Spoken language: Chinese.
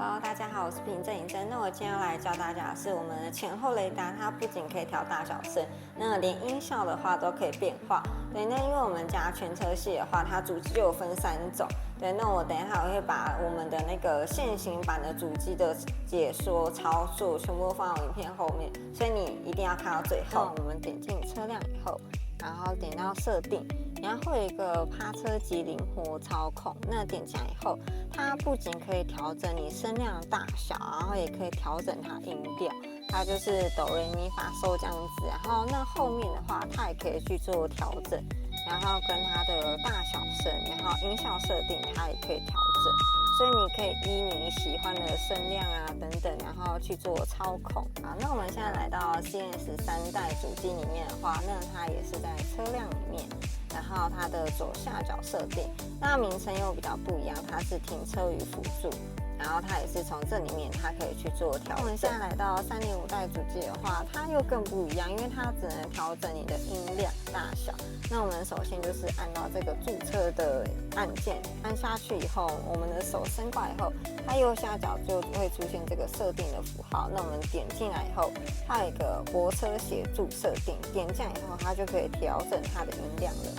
Hello，大家好，我是平正尹真。那我今天要来教大家的是我们的前后雷达，它不仅可以调大小声，那连音效的话都可以变化。对，那因为我们家全车系的话，它主机就有分3种。对，那我等一下我会把我们的那个现行版的主机的解说、操作全部放到影片后面，所以你一定要看到最后。我们点进车辆以后，然后点到设定，然后会有一个趴车级灵活操控。那点进来以后，它不仅可以调整你声量的大小，然后也可以调整它音调。它就是哆来咪发嗦这样子，然后那后面的话，它也可以去做调整，然后跟它的大小声，然后音效设定，它也可以调整。所以你可以依你喜欢的声量啊等等，然后去做操控。好，那我们现在来到 CS3 代主机里面的话，那它也是在车辆里面，然后它的左下角设定，那名称又比较不一样，它是停车与辅助。然后它也是从这里面，它可以去做调整。我们现在来到3.5代主机的话，它又更不一样，因为它只能调整你的音量大小。那我们首先就是按到这个驻车的按键，按下去以后，我们的手伸过来以后，它右下角就会出现这个设定的符号。那我们点进来以后，它有一个泊车协助设定，点进来以后，它就可以调整它的音量了。